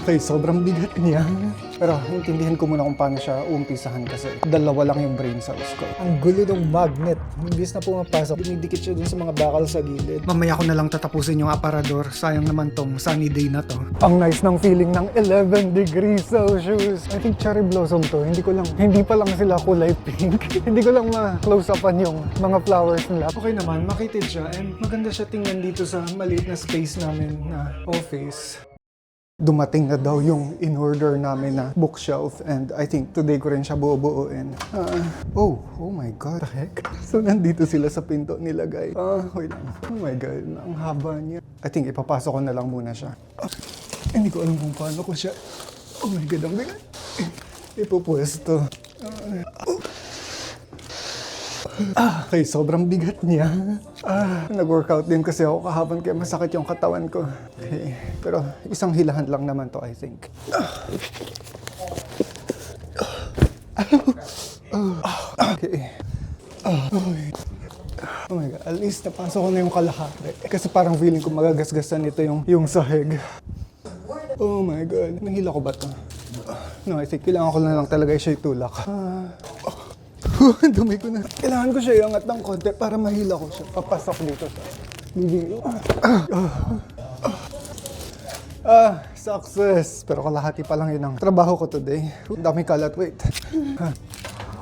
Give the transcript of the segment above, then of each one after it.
Okay, sobrang bigat niya. Pero intindihan ko muna kung paano siya uumpisahan kasi dalawa lang yung brain cells ko. Ang gulo ng magnet. Imbis na pumapasok, dumidikit siya dun sa mga bakal sa gilid. Mamaya ko na lang tatapusin yung aparador. Sayang naman tong sunny day na to. Ang nice ng feeling ng 11 degrees Celsius. I think cherry blossom to. Hindi pa lang sila kulay pink. Hindi ko lang ma-close upan yung mga flowers nila. Okay naman, makitid siya and maganda siya tingnan dito sa maliit na space namin na office. Dumating na daw yung in-order namin na bookshelf and I think today ko rin siya buo-buuin. Oh my God, the heck? So nandito sila sa pinto nilagay. Wait lang. Oh my God, ang haba niya. I think ipapasok ko na lang muna siya. Hindi ko alam kung paano ko siya. Oh my God, ang bigat. Ipupwesto. Okay, sobrang bigat niya. Nag-workout din kasi ako kahapon kaya masakit yung katawan ko. Okay, pero isang hilahan lang naman to, I think. Okay. Oh my God, at least napasok ko na yung kalahati. Kasi parang feeling ko magagasgasan nito yung sahig. Oh my God, nahila ko ba to? No, I think kailangan ko na lang talaga siya itulak. Dumi ko na. Kailangan ko siya iangat ng konti para mahila ko siya. Papasok dito sa living room. Success! Pero kalahati pa lang yun ang trabaho ko today. Dami kalat, wait.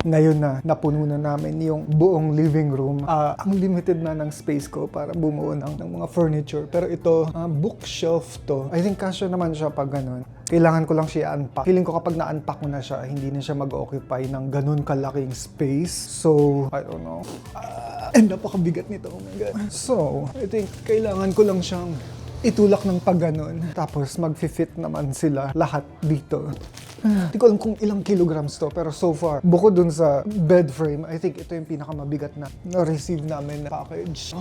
Ngayon na napuno na namin yung buong living room. Ang limited na ng space ko para bumuo ng mga furniture. Pero ito, bookshelf to. I think kasya naman siya pag ganun. Kailangan ko lang siya unpack. Feeling ko kapag na-unpack ko na siya, hindi na siya mag-occupy ng ganun kalaking space. So, I don't know. And napakabigat nito, oh my God. So, I think kailangan ko lang siyang itulak ng pag ganun. Tapos mag-fit naman sila lahat dito. Hindi ko alam kung ilang kilograms to, pero so far, bukod dun sa bed frame, I think ito yung pinakamabigat na na-receive namin na package.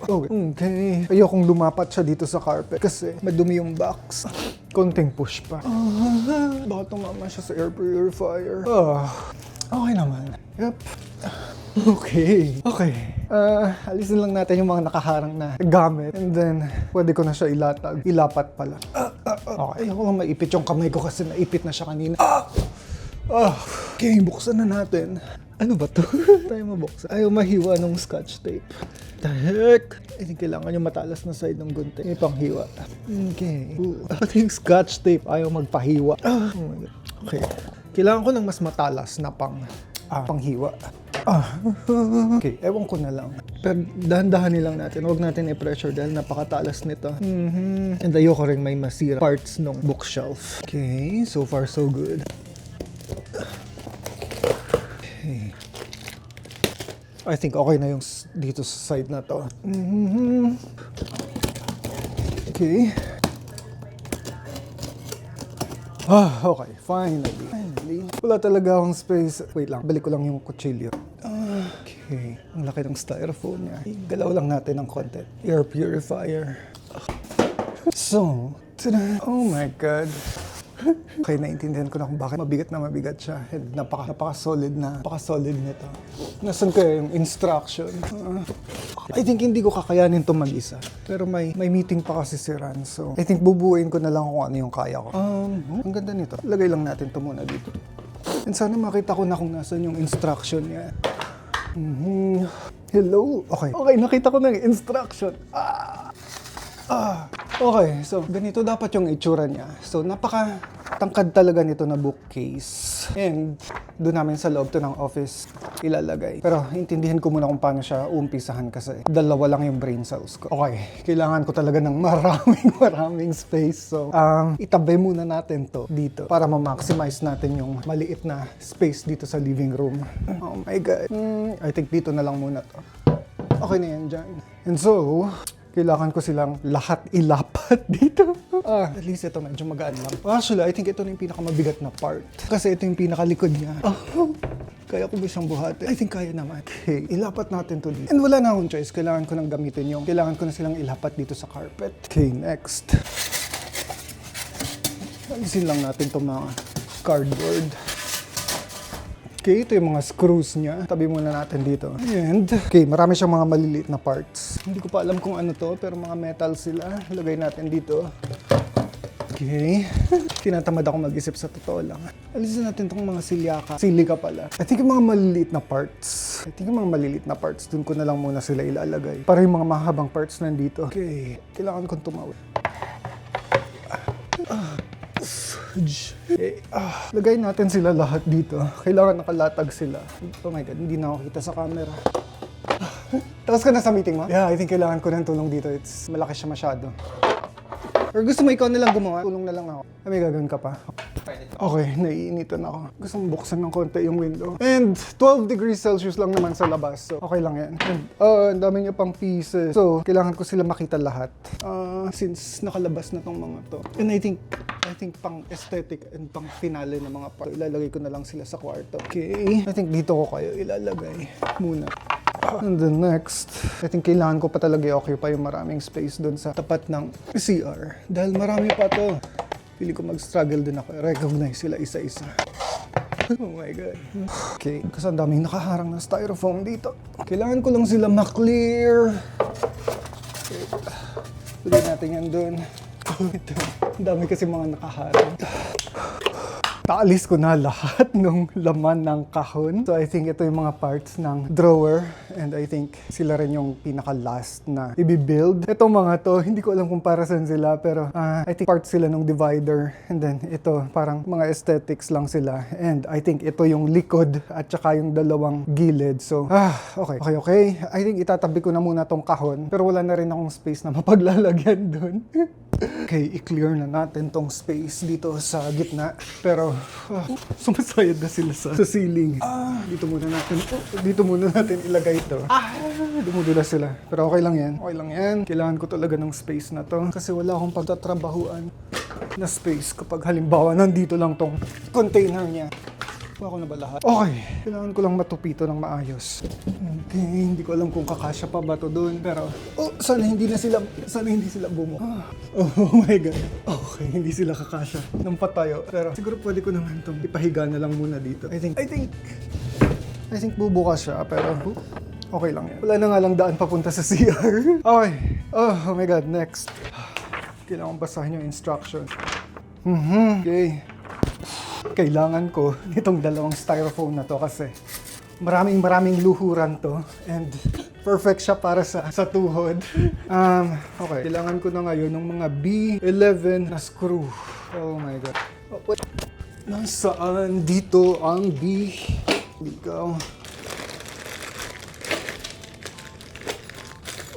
Okay. Ayokong lumapat siya dito sa carpet kasi madumi yung box. Konting push pa. Baka tumama siya sa air purifier. Okay naman. Yep. Okay. Alisin lang natin yung mga nakaharang na gamit. And then, pwede ko na siya ilapat pala. Okay. Ayoko lang maipit yung kamay ko kasi naipit na siya kanina. Okay, buksan na natin. Ano ba to? Tayo mabuksan. Ayaw mahiwa ng scotch tape. The heck? I think kailangan yung matalas na side ng gunting. May panghiwa. Okay. Pati yung scotch tape ayaw magpahiwa. Oh my God. Okay. Kailangan ko ng mas matalas na panghiwa. Okay, ewan ko na lang. Pero dahan-dahanin lang natin. Huwag natin i-pressure dahil napakatalas nito. And ayoko rin may masira parts ng bookshelf. Okay, so far so good. Okay. I think okay na yung dito sa side na to. Okay. Okay. Finally. Wala talaga akong space. Wait lang, balik ko lang yung kutsilyo. Okay. Ang laki ng styrofoam niya. Galaw lang natin ng konti. Air purifier. So, tada! Oh my God. Okay, naintindihan ko na kung bakit mabigat siya. And napaka-solid nito. Nasaan kaya yung instruction? I think hindi ko kakayanin to mag-isa. Pero may meeting pa kasi si Ran. So, I think bubuuin ko na lang kung ano yung kaya ko. Ang ganda nito. Lagay lang natin to muna dito. And sana makita ko na kung nasan yung instruction niya. Hello? Okay, nakita ko na yung instruction. Okay, so ganito dapat yung itsura niya. So napaka-tangkad talaga nito na bookcase. And doon namin sa loob to ng office ilalagay. Pero intindihan ko muna kung paano siya uumpisahan kasi dalawa lang yung brain cells ko. Okay, kailangan ko talaga ng maraming space. So itabi muna natin to dito para ma-maximize natin yung maliit na space dito sa living room. Oh my God. I think dito na lang muna to. Okay na yan dyan. And so, kailangan ko silang lahat ilapat dito. At least ito medyo magaan lang. Actually, I think ito na yung pinakamabigat na part. Kasi ito yung pinakalikod niya. Kaya ko ba siyang buhati? I think kaya naman. Okay, ilapat natin to dito. And wala na akong choice. Kailangan ko nang gamitin yung kailangan ko na silang ilapat dito sa carpet. Okay, next. Alisin lang natin itong mga cardboard. Okay, ito yung mga screws niya. Tabi muna natin dito. And, okay, marami siyang mga maliliit na parts. Hindi ko pa alam kung ano to, pero mga metal sila. Lagay natin dito. Okay. Tinatamad ako mag-isip sa totoo lang. Alisin natin tong mga silika pala. I think yung mga maliliit na parts, dun ko na lang muna sila ilalagay. Para yung mga mahabang parts nandito. Okay. Kailangan kong tumawid. Okay. Lagay natin sila lahat dito. Kailangan nakalatag sila. Oh my God, hindi na ako kita sa camera. Tapos ka na sa meeting mo? Yeah, I think kailangan ko ng tulong dito. Malaki siya masyado. Or gusto mo ikaw nilang gumawa? Tulong na lang ako. May gagawin ka pa? Okay, naiinitan ako. Gusto mong buksan ng konti yung window. And 12 degrees Celsius lang naman sa labas. So, okay lang yan. And, ang dami niya pang pieces. So, kailangan ko sila makita lahat. Since nakalabas na tong mga to. And I think pang aesthetic and pang finale ng mga part. Ilalagay ko na lang sila sa kwarto. Okay. I think dito ko kayo ilalagay muna. And then next, I think kailangan ko pa talaga i-occupy yung maraming space doon sa tapat ng CR. Dahil marami pa to. Pili ko mag-struggle din ako. Recognize sila isa-isa. Oh my God. Okay, kasi ang daming nakaharang na styrofoam dito. Kailangan ko lang sila ma-clear. Okay. Tuloy natin yan doon. Ito. Ang dami kasi mga nakaharang. Taalis ko na lahat ng laman ng kahon. So I think ito yung mga parts ng drawer. And I think sila rin yung pinaka-last na i-build. Itong mga to, hindi ko alam kung para saan sila. Pero I think parts sila ng divider. And then ito, parang mga aesthetics lang sila. And I think ito yung likod at saka yung dalawang gilid. So, okay. I think itatabi ko na muna tong kahon. Pero wala na rin akong space na mapaglalagyan dun. Okay, i-clear na natin tong space dito sa gitna. Pero, sumasayad na sila sa ceiling. Dito muna natin ilagay ito. Dumudulas sila. Pero okay lang yan. Kailangan ko talaga ng space na to. Kasi wala akong pagtatrabahuan na space kapag halimbawa nandito lang tong container niya. Ako na ba lahat? Okay. Kailangan ko lang matupito ng maayos. Okay, hindi ko alam kung kakasya pa ba to doon. Pero, sana hindi sila bumuo. Oh my God. Okay, hindi sila kakasya ng patayo. Pero siguro pwede ko naman itong ipahiga na lang muna dito. I think bubukas siya, pero okay lang yan. Wala na nga lang daan papunta sa CR. Okay. Oh my God, next. Kailangan basahin yung instructions. Okay. Kailangan ko itong dalawang styrofoam na to kasi maraming luhuran to and perfect siya para sa tuhod. Okay, kailangan ko na ngayon ng mga B11 na screw. Oh my God. Nasaan dito ang B? Ikaw.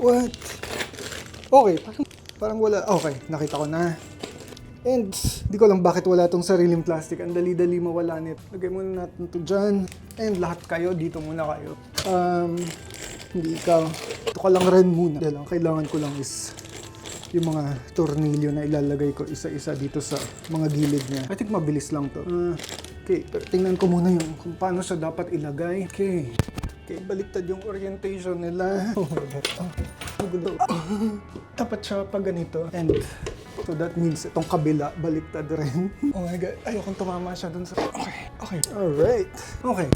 What? Okay, parang wala. Okay, nakita ko na. And di ko alam bakit wala tong sariling plastic. Ang dali-dali mawala nito. Lagay muna natin to dyan. And lahat kayo, dito muna kayo. Hindi ikaw. Ito ka lang rin muna. Dahil ang kailangan ko lang is yung mga tornilyo na ilalagay ko isa-isa dito sa mga gilid niya. I think mabilis lang to. Okay, pero tingnan ko muna yung kung paano siya dapat ilagay. Okay, baliktad yung orientation nila. Oh my God. Magulo. Dapat siya pag ganito. And so that means itong kabila, baliktad rin. Oh my God, ayokong tumama siya dun sa... Okay. Alright. Okay.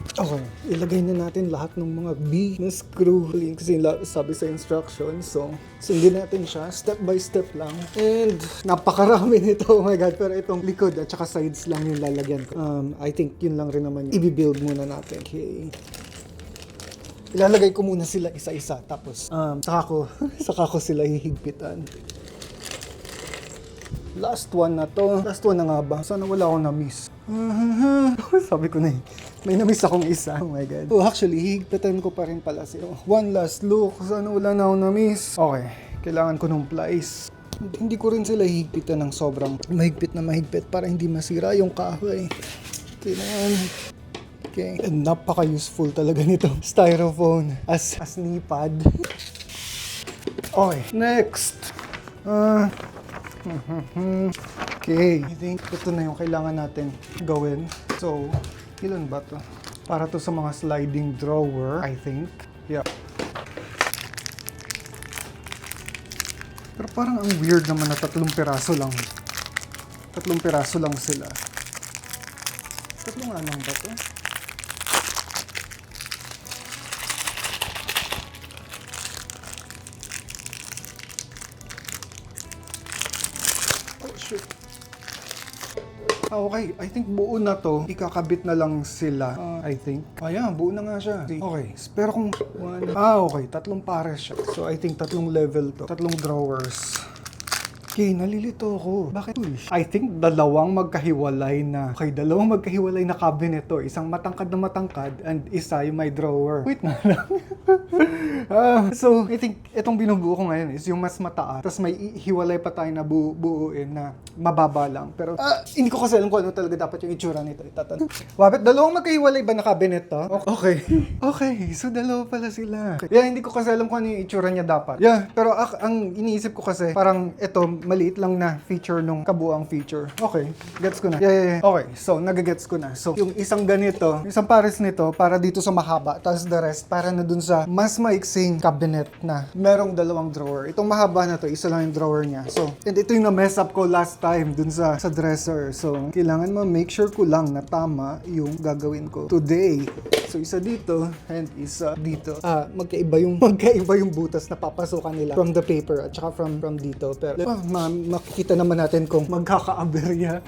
Ilagay na natin lahat ng mga B na screw. Kasi sabi sa instructions. So, sundin natin siya. Step by step lang. And napakarami nito. Oh my God. Pero itong likod at saka sides lang yung lalagyan ko. I think yun lang rin naman yung i-build muna natin. Okay. Ilalagay ko muna sila isa-isa. Tapos, saka ko sila hihigpitan. Last one na to. Last one na nga ba? Sana wala akong na-miss. Sabi ko na eh. May na-miss akong isa. Oh my God. Oh, actually, hihigpitan ko pa rin pala siya. One last look. Sana wala na akong na-miss. Okay. Kailangan ko ng plies. Hindi ko rin sila hihigpitan ng sobrang mahigpit na mahigpit para hindi masira yung kahoy. Kailangan. Okay. And napaka-useful talaga nito. Styrofoam as knee pad. Okay. Next. Okay, I think ito na yung kailangan natin gawin. So, ilan ba to? Para to sa mga sliding drawer, I think. Yeah. Pero parang ang weird naman na 3 piraso lang. 3 piraso lang sila. 3 nga lang ba to? Shoot. Okay, I think buo na to. Ikakabit na lang sila. I think. Ayan, buo na nga siya. Okay, pero kung okay, 3 pares siya. So I think 3 level to. 3 drawers. Okay, nalilito ako. Bakit? I think dalawang magkahiwalay na cabinet to. Isang matangkad na matangkad and isa yung may drawer. Wait na lang. So, I think itong binubuo ko ngayon is yung mas mataas. Tapos may hiwalay pa tayo na buuin na mababa lang. Pero hindi ko kasi alam kung ano talaga dapat yung itsura nito. Wapit, dalawang magkahiwalay ba na cabinet to? Okay. Okay, so dalawa pala sila. Yeah, hindi ko kasi alam kung ano yung itsura niya dapat. Yeah, pero ang iniisip ko kasi parang ito maliit lang na feature nung kabuang feature. Okay, gets ko na. Yeah. Okay, so nagagets ko na. So, yung isang ganito, isang pares nito para dito sa mahaba, tapos the rest para na dun sa mas maiksing cabinet na merong 2 drawer. Itong mahaba na to, isa lang yung drawer niya. So, and ito yung na-mess up ko last time dun sa dresser. So, kailangan make sure ko lang na tama yung gagawin ko today. So, isa dito and isa dito. Magkaiba yung butas na papasukan nila from the paper at saka from dito. Pero makikita naman natin kung magkaka-aberya.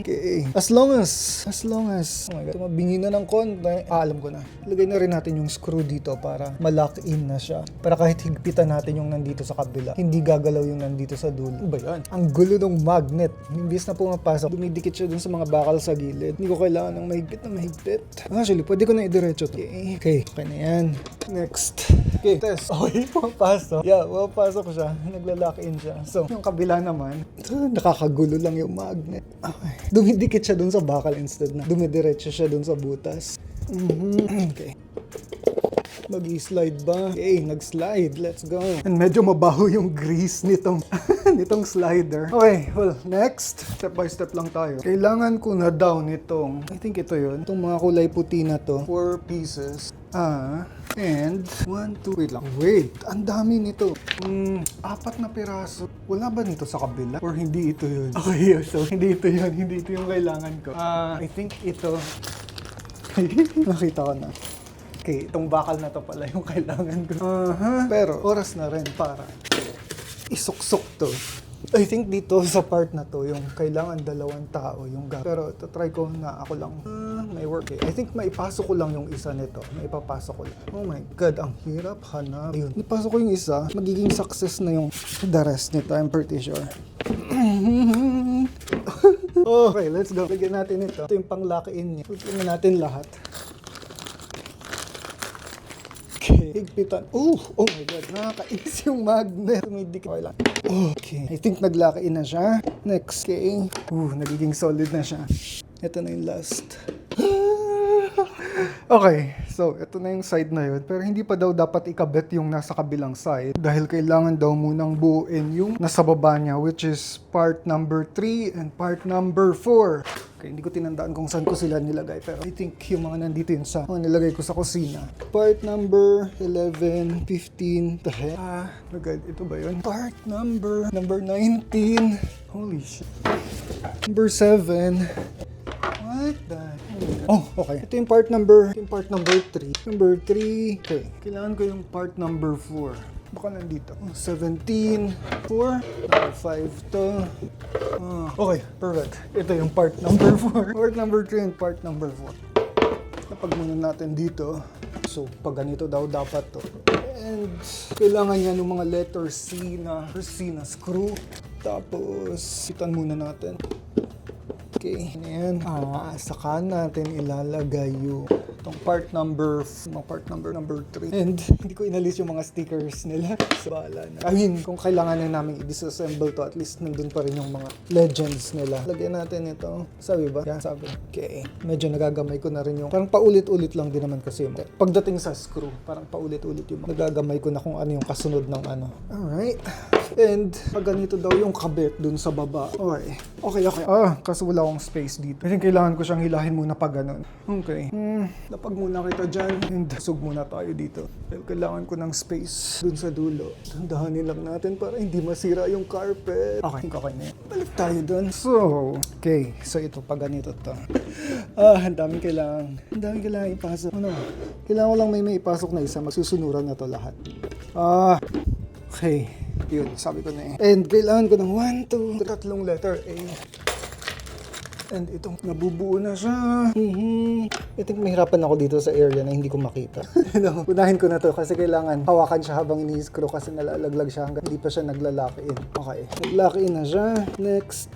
Okay. As long as oh my god, mabingi na ng konti. Alam ko na. Lagay na rin natin yung screw dito para ma-lock in na siya. Para kahit higpitan natin yung nandito sa kabila, hindi gagalaw yung nandito sa dulo. Ano ba yan? Ang gulo ng magnet. Imbis na pumapasok, dumidikit siya dun sa mga bakal sa gilid. Hindi ko kailangan ng mahigpit. Actually, pwede ko na idiretso to. Okay na yan. Next. Okay, test. Okay, pumapasok. Yeah, pumapasok siya. Nagla-lock in siya. So, yung kabila naman, nakakagulo lang yung magnet. Okay. Dumidikit siya dun sa bakal instead na dumidiretso siya dun sa butas. Okay. Mag-i-slide ba? Okay, nag-slide. Let's go. And medyo mabaho yung grease nitong slider. Okay, well, next. Step by step lang tayo. Kailangan ko na down itong, I think ito yun. Itong mga kulay puti na to. 4 pieces. And 1, 2, wait, ang dami nito. 4 na piraso. Wala ba nito sa kabila? Or hindi ito yun? Okay, so hindi ito yung kailangan ko. I think ito. Nakita ko na. Okay, itong bakal na to pala yung kailangan ko. Pero oras na rin para isuksok to. I think dito sa part na to, yung kailangan 2 tao yung gap. Pero try ko na ako lang. May work eh. I think maipasok ko lang yung isa nito. Maipapasok ko lang. Oh my god, ang hirap hanap. Ayun, ipasok ko yung isa. Magiging success na yung the rest nito. I'm pretty sure. Okay, let's go. Lagyan natin ito. Ito yung pang-lock in niya. Lagyan natin lahat. Okay, higpitan. Oh my god, nakakainis yung magnet. Tumidikit. Okay lang. Okay, I think nag-lock in na siya. Next, okay. Nagiging solid na siya. Ito na yung last. Okay, so ito na yung side na yun. Pero hindi pa daw dapat ikabit yung nasa kabilang side. Dahil kailangan daw munang buuin yung nasa baba niya, which is part number 3 and part number 4. Okay, hindi ko tinandaan kung saan ko sila nilagay. Pero I think yung mga nandito yun sa mga nilagay ko sa kusina. Part number 11, 15, ito ba yun? Part number 19. Holy shit. Number 7. What the? Okay. Ito yung part number 3. Number 3. Okay. Kailangan ko yung part number 4. Baka nandito. 17. 4. Number 5 to. Okay. Perfect. Ito yung part number 4. Part number 3 and part number 4. Napag muna natin dito. So, pag ganito daw dapat to. And kailangan niya ng mga letter C na screw. Tapos, sitan muna natin. Okay, ayan. Saka natin ilalagay yung itong part number 3. And hindi ko inalis yung mga stickers nila. So, bahala na. I mean, kung kailangan na namin i-disassemble to, at least nandun pa rin yung mga legends nila. Lagyan natin ito. Sabi ba? Yeah, sabi. Okay. Medyo nagagamay ko na rin yung, parang paulit-ulit lang din naman kasi yung pagdating sa screw, parang paulit-ulit yung nagagamay ko na kung ano yung kasunod ng ano. Alright. And pag ganito daw yung kabit dun sa baba. Okay. Kaso wala akong space dito. I think kailangan ko siyang hilahin muna pag ganun. Okay. Lapag muna kita dyan. And sug muna tayo dito. Dahil kailangan ko ng space dun sa dulo. Tandahanin lang natin para hindi masira yung carpet. Okay na yan. Balik tayo dun. Okay. So ito, pag ganito to. Ang daming kailangan ipasok. Kailangan ko lang may ipasok na isa. Magsusunuran na to lahat. Okay. Yun, sabi ko na eh. And kailangan ko ng 1, 2, 3 letter A. And itong nabubuo na siya. I think mahirapan ako dito sa area na hindi ko makita. Unahin ko na to kasi kailangan hawakan siya habang ini-screw kasi nalalaglag siya hanggang hindi pa siya nagla-lock in. Okay, nag-lock in na siya. Next.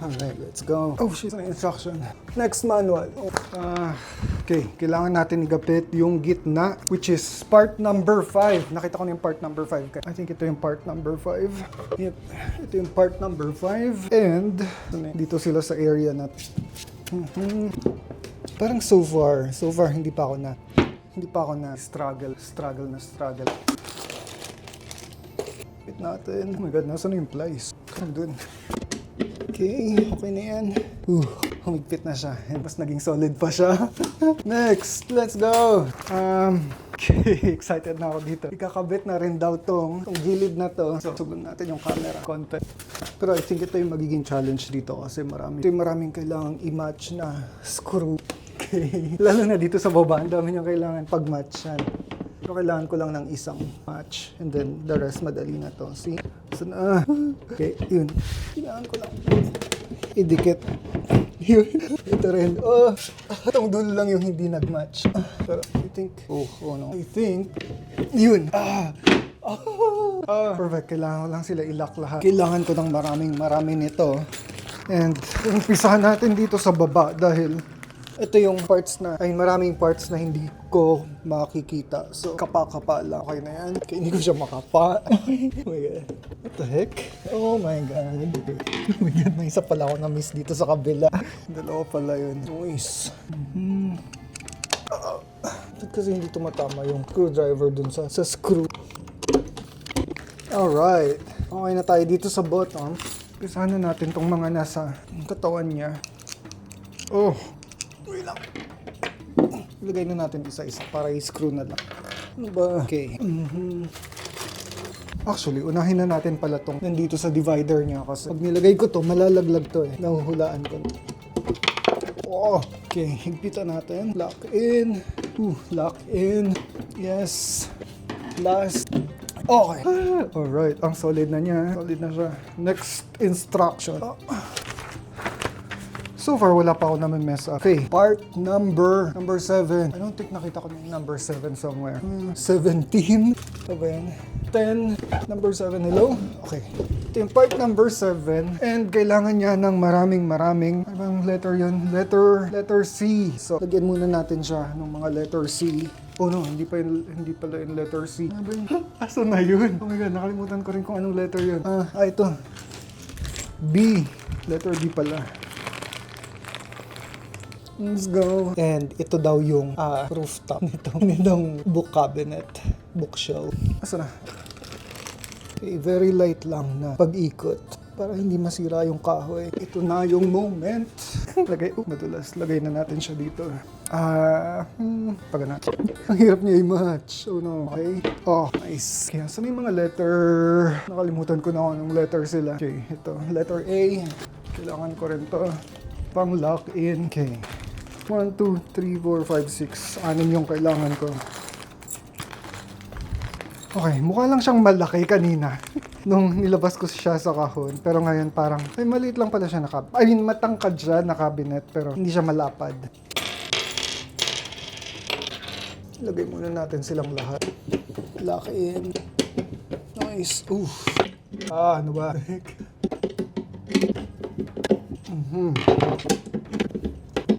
Alright, let's go. Oh shit, may instruction. Next manual. Okay, kailangan natin igapit yung gitna, which is part number 5. Nakita ko na yung part number 5. I think ito yung part number 5. Yep, ito yung part number 5. And, dito sila sa area na. Parang so far, hindi pa ako na struggle. Bit natin. Oh my god, nasa na yung plies? Come dun. Okay na yan. Humigpit na siya. And mas naging solid pa siya. Next, let's go! Okay, excited na ako dito. Ikakabit na rin daw tong gilid na to. So, sugon natin yung camera konti. Pero I think ito yung magiging challenge dito kasi maraming kailangang i-match na screw. Okay. Lalo na dito sa baba, ang dami niyang kailangan pag-match yan. Pero kailangan ko lang ng isang match. And then, the rest, madali na to. See? So, okay, yun. Kailangan ko lang idikit. Yun. Ito rin. Itong dulo lang yung hindi nag-match. Pero, I think, yun. Perfect. Kailangan ko lang sila i-lock lahat. Kailangan ko ng maraming nito. And, umpisahan natin dito sa baba dahil ito yung maraming parts na hindi ko makikita. So, kapa-kapa lang. Okay na yan. Kaya hindi ko siya makapa. Oh my God. What the heck? Oh my God. Oh my God, may isa pala ako na-miss dito sa kabila. Dalawa pala yun. Noise. Kasi hindi tumatama yung screwdriver dun sa screw. Alright. Okay na tayo dito sa bottom. Pisahan na natin tong mga nasa katawan niya. Wait lang. Ilagay na natin isa-isa para i-screw na lang. Ano ba? Okay. Actually, unahin na natin pala tong nandito sa divider niya kasi pag nilagay ko to, malalaglag to eh. Nahuhulaan ko. Okay, higpitan natin. Lock in. Lock in. Yes. Last. Okay. Alright, ang solid na niya. Solid na siya. Next instruction. So far, wala pa ako mess up. Okay, part number 7. I don't think nakita ko yung number 7 somewhere. 17. Ano ba yan? 10. Number 7. Hello? Okay. Ito yung part number 7. And kailangan niya ng maraming. Anong letter yun? Letter C. So, lagyan muna natin siya ng mga letter C. Oh no, hindi pala yung letter C. Ano ba yun? Aso na yun? Oh my God, nakalimutan ko rin kung anong letter yun. Ito. B. Letter B pala. Let's go. And ito daw yung rooftop nitong book cabinet, bookshelf. Asa na? Okay, very light lang na pag-ikot para hindi masira yung kahoy. Ito na yung moment. Madulas. Lagay na natin siya dito. Pagana. Ang hirap niya i-match. Oh no. Okay. Oh, nice. Kaya saan yung mga letter? Nakalimutan ko na kung anong letter sila. Okay, ito. Letter A. Kailangan ko rin to. Pang lock in. Okay. 1, 2, 3, 4, 5, 6. 6 yung kailangan ko. Okay, mukha lang siyang malaki kanina nung nilabas ko siya sa kahon. Pero ngayon parang, maliit lang pala siya na cabinet. I mean, matangkad siya na cabinet pero hindi siya malapad. Lagay muna natin silang lahat. Lock in. Nice. Ano ba?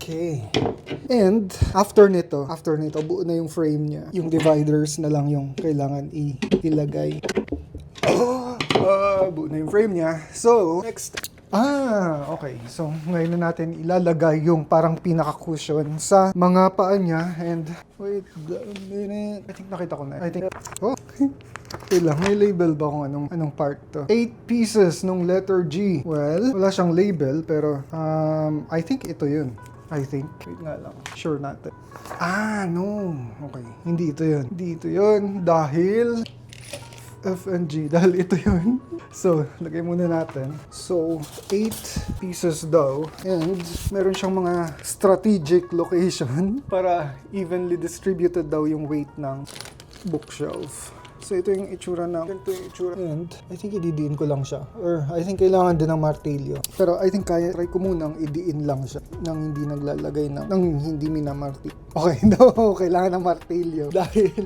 Okay. And after nito, buo na yung frame niya. Yung dividers na lang yung kailangan ilagay. Buo na yung frame niya. So, next. Okay. So, ngayon na natin ilalagay yung parang pinaka-cushion sa mga paa niya. And, wait a minute. I think nakita ko na. Okay lang, may label ba kung anong part to? 8 pieces nung letter G. Well, wala siyang label, pero I think ito yun. Wait nga lang. Sure natin. No. Okay. Hindi ito yun. Dahil F and G. Dahil ito yun. So, lagay muna natin. So, 8 pieces daw. And meron siyang mga strategic location para evenly distributed daw yung weight ng bookshelf. So ito yung itsura na, ganito yung itsura. And I think ididiin ko lang siya. Or I think kailangan din ng martilyo. Pero I think kaya, try ko munang idiin lang siya nang hindi naglalagay nang hindi minamartilyo. Okay, no, kailangan ng martilyo. Dahil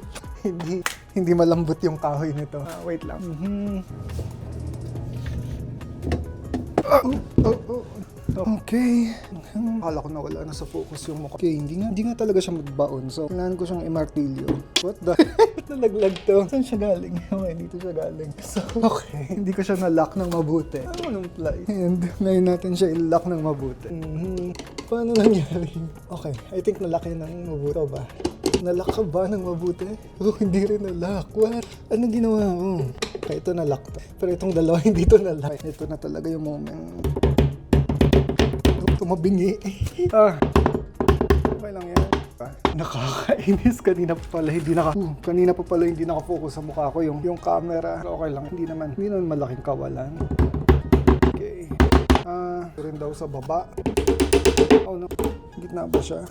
hindi malambot yung kahoy nito. Wait lang. Okay. Akala ko nawala na sa focus yung mukha. Okay, hindi nga talaga siya magbaon. So, kailangan ko siyang i-martilyo. What the? Nalaglag to. Saan siya galing? Okay, dito siya galing. So, okay. Hindi ko siya na-lock ng mabuti. Ano nung fly? And ngayon natin siya i-lock ng mabuti. Paano nangyari? Okay, I think na-lock yun ng mabuti. Ito ba? Na-lock ka ba ng mabuti? Oh, hindi rin na-lock. What? Anong ginawa mo? Okay, ito na-lock to. Pero itong dalawa, hindi ito na-lock. Ito na talaga yung moment. Tumabingi. Okay lang yan. Nakakainis. Kanina pa pala hindi naka-focus sa mukha ko yung camera. Okay lang. Hindi naman malaking kawalan. Okay. Ito rin daw sa baba. Oh no. Gitna ba siya?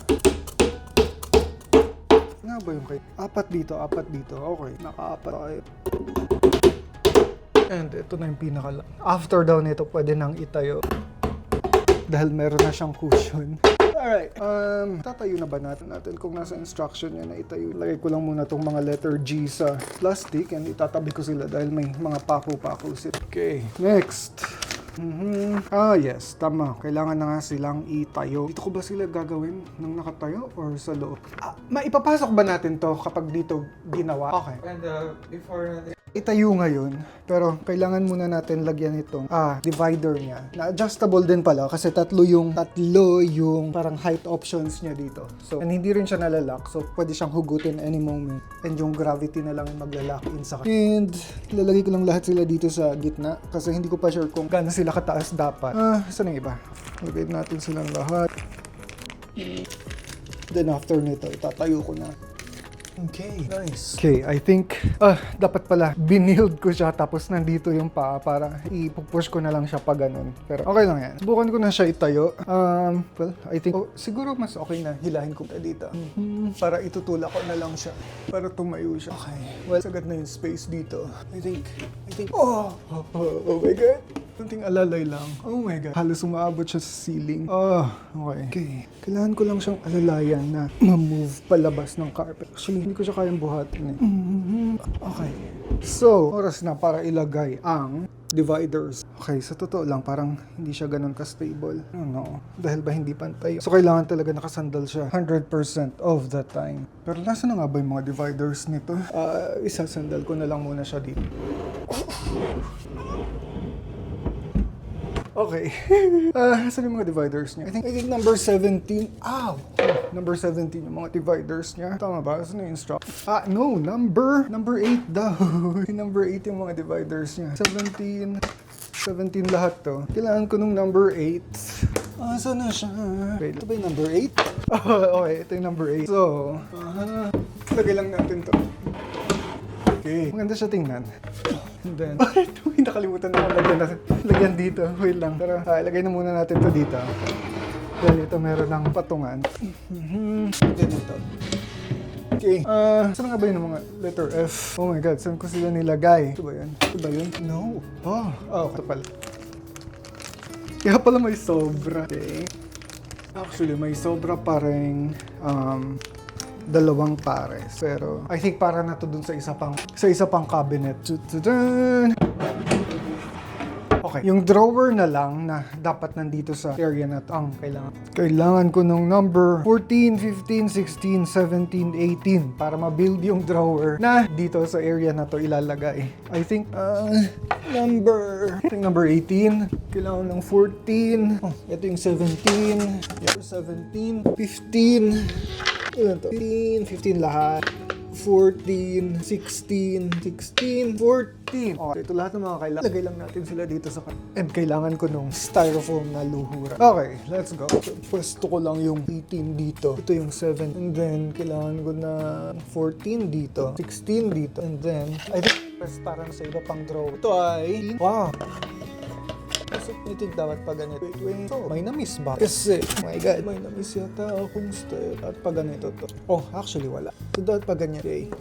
Nga ba yung kay? Apat dito. Okay. Naka-apat tayo. And ito na yung pinaka. After daw nito, pwede nang itayo. Dahil meron na siyang cushion. Alright, tatayo na ba natin kung nasa instruction niya na itayo. Lagay ko lang muna tong mga letter G sa plastic and itatabi ko sila dahil may mga pako-pako sila. Okay, next. Yes, tama. Kailangan na nga silang itayo. Dito ko ba sila gagawin ng nakatayo or sa loob? Maipapasok ba natin to kapag dito ginawa? Okay. And before Itayo ngayon, pero kailangan muna natin lagyan itong divider niya. Na adjustable din pala kasi tatlo yung parang height options niya dito. So, and hindi rin siya nalalak. So, pwede siyang hugutin any moment. And yung gravity na lang maglalak in sa kanya. And lalagay ko lang lahat sila dito sa gitna kasi hindi ko pa sure kung gaano sila kataas dapat. Saan yung iba? Lagay natin silang lahat. Then after nito, itatayo ko na. Okay, nice. Okay, I think, dapat pala, binild ko siya tapos nandito yung paa para ipupush ko na lang siya pa ganun. Pero okay lang yan. Subukan ko na siya itayo. Well, I think, siguro mas okay na hilahin ko dito. Para itutulak ko na lang siya. Para tumayo siya. Okay, well, sagad na yung space dito. I think, oh my God. Kunting alalay lang. Oh my God. Halos umaabot siya sa ceiling. Okay. Kailangan ko lang siyang alalayan na ma-move palabas ng carpet. Actually, hindi ko siya kayang buhatin eh. Okay. So, oras na para ilagay ang dividers. Okay, sa totoo lang, parang hindi siya ganun ka-stable. No. Dahil ba hindi pantay? So, kailangan talaga nakasandal siya 100% of the time. Pero nasa na nga ba yung mga dividers nito? Isasandal ko na lang muna siya dito. Okay. Saan yung mga dividers niya? I think number 17. Number 17 yung mga dividers niya. Tama ba? Saan yung instruct? No. Number 8 daw. Number 8 yung mga dividers niya. 17 lahat to. Kailangan ko nung number 8. Saan na siya? Wait, ito ba yung number 8? Okay. Ito yung number 8. So, lagay lang natin to. Okay. Maganda siya tingnan. And then, nakalimutan na lagyan dito. Wait lang. Pero, lagay na muna natin to dito. Dahil ito meron ng patungan. Then ito. Okay. Saan nga ba yun ng mga letter F? Oh my God, saan ko sila nilagay? Ito ba yun? No. Ito pala. Kaya pala may sobra. Okay. Actually, may sobra pa rin dalawang pares. Pero, I think para na to dun sa isa pang cabinet. Okay. Yung drawer na lang na dapat nandito sa area na to ang kailangan. Kailangan ko nung number 14, 15, 16, 17, 18 para ma-build yung drawer na dito sa area na to ilalagay. I think, number 18. Kailangan ng 14. Ito yung 17. 17. 15. Ilan to? 15 lahat. 14, 16, 14. Okay, ito lahat ng mga kailangan. Lagay lang natin sila dito sa and kailangan ko nung styrofoam na luhura. Okay, let's go. So, pwesto ko lang yung 18 dito. Ito yung 7. And then, kailangan ko na 14 dito. 16 dito. And then, I think parang sa iba pang draw. Ito ay, wow! Kasi I think dapat pa ganito. Wait. So, may na-miss ba? Kasi, oh my God, may na-miss yata akong step. At pa ganito to. Actually wala. So, dapat pa ganyan. Okay.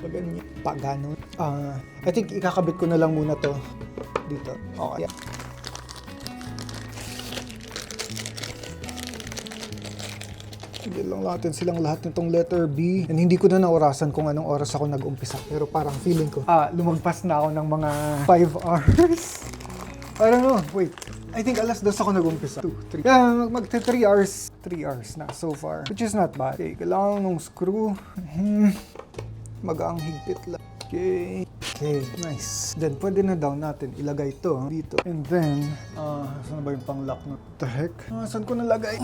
Pa ganyan. Pa ganon. I think ikakabit ko na lang muna to dito. Okay. Bigyan lang natin silang lahat nitong letter B. And hindi ko na naorasan kung anong oras ako nag-umpisa. Pero parang feeling ko, lumagpas na ako ng mga 5 hours. I don't know. Wait. I think alas 2 ako nag-umpisa. 2, 3. Yeah, mag-3 hours. 3 hours na so far. Which is not bad. Okay, kailangan ng screw. Magaang higpit lang. Okay. Okay, nice. Then, pwede na daw natin ilagay ito dito. And then, saan ba yung pang-lock na? What the heck? Saan ko nalagay?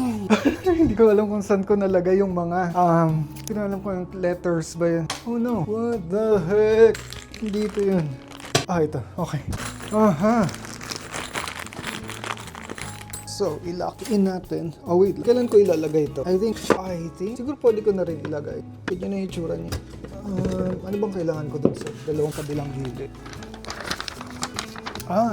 Hindi ko alam kung saan ko nalagay yung mga, hindi ko alam kung yung letters ba yun. Oh no, what the heck? Dito yun. Ito. Okay. Aha. So, i-lock in natin. Oh wait, kailan ko ilalagay ito? I think, siguro pwede ko na rin ilagay. Tignan na yung itsura niya. Ano bang kailangan ko dun sa dalawang kabilang gilid?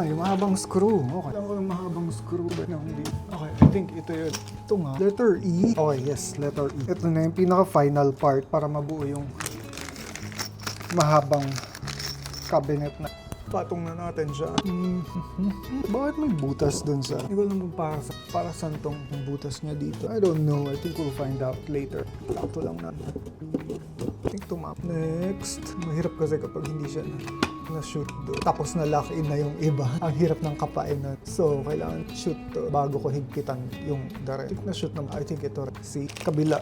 Yung mahabang screw. Okay. Kailangan ko yung mahabang screw. No, hindi. Okay, I think ito yun. Ito nga. Letter E. Okay, yes, letter E. Ito na yung pinaka-final part para mabuo yung mahabang cabinet na. Patong na natin siya. Bakit may butas dun sa? Hindi ko alam kung para saan tong butas niya dito. I don't know. I think we'll find out later. Ito lang natin. I think tumap. Next. Mahirap kasi kapag hindi siya na-shoot doon. Tapos na-lock in na yung iba. Ang hirap ng kapain na. So, kailangan shoot to bago ko higpitan yung direct. I think na-shoot naman. I think ito. Si kabila.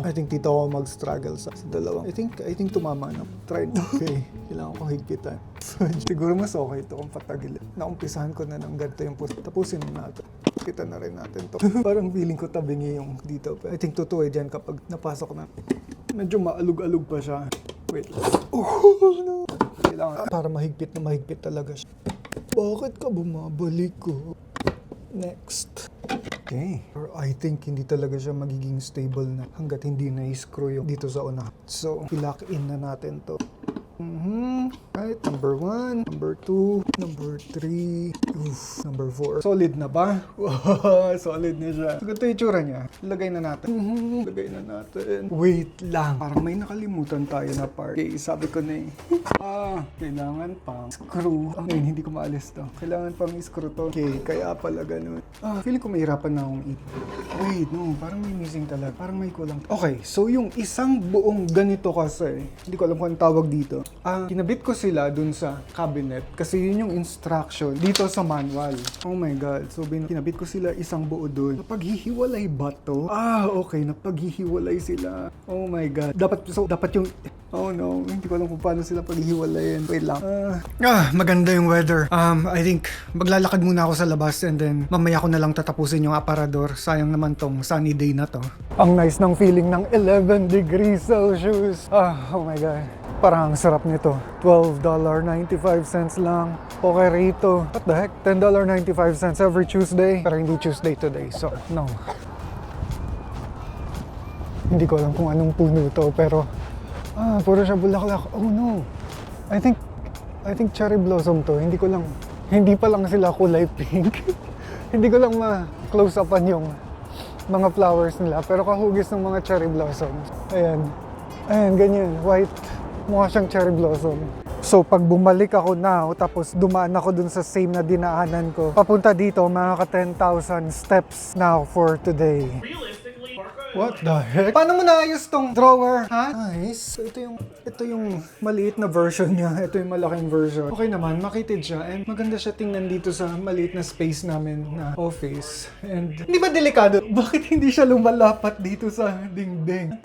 I think dito ako mag-struggle sa dalawang. I think tumama na. Try it. Okay. Kailangan ko higpitan. So, siguro mas okay ito kung patagilid. Naumpisahan ko na ng ganito yung post. Tapusin na natin. Kita na rin natin to. Parang feeling ko tabingi yung dito. I think totoo dyan kapag napasok na. Medyo maalug-alug pa siya. Wait lang. No. Kailangan para mahigpit na mahigpit talaga siya. Bakit ka bumabalik ko? Next. Okay. Or I think hindi talaga siya magiging stable na hanggat hindi na-screw yung dito sa una. So, i-lock in na natin to. Right, number 1, number 2, number 3, number 4. Solid na ba? Wow, solid na siya. So, ito yung itsura niya. Lagay na natin. Lagay na natin. Wait lang. Parang may nakalimutan tayo na part. Okay, sabi ko na kailangan pang screw. Ngayon, hindi ko maalis to. Kailangan pang screw to. Okay, kaya pala ganun. Feeling ko mahirapan na akong wait, no. Parang may missing talaga. Parang may kulang. Okay, so yung isang buong ganito kasi, hindi ko alam kung anong tawag dito. Kinabit ko sila dun sa cabinet kasi yun yung instruction dito sa manual. Oh my god. So kinabit ko sila isang buo dun. Napaghihiwalay ba to? Okay. Napaghihiwalay sila. Oh my god. Dapat yung oh no. Hindi ko alam kung paano sila paghihiwalayin. Wait lang. Maganda yung weather. I think maglalakad muna ako sa labas and then mamaya ko na lang tatapusin yung aparador. Sayang naman tong sunny day na to. Ang nice ng feeling ng 11 degrees Celsius. Oh my god. Parang ang sarap nito. $12.95 lang. Okay rito. What the heck? $10.95 every Tuesday. Pero hindi Tuesday today. So, no. Hindi ko alam kung anong puno to. Pero, puro siya bulaklak. Oh no. I think cherry blossom to. Hindi pa lang sila kulay pink. Hindi ko lang ma-close upan yung mga flowers nila. Pero kahugis ng mga cherry blossoms. Ayan. Ayan, ganyan. White. Mukha siyang cherry blossom. So, pag bumalik ako now, tapos dumaan ako dun sa same na dinaanan ko, papunta dito, mga ka-10,000 steps now for today. What the heck? Paano mo naayos tong drawer, ha? Nice. So, ito yung maliit na version niya. Ito yung malaking version. Okay naman, makitid siya. And maganda siya tingnan dito sa maliit na space namin na office. And, hindi ba delikado? Bakit hindi siya lumalapat dito sa dingding?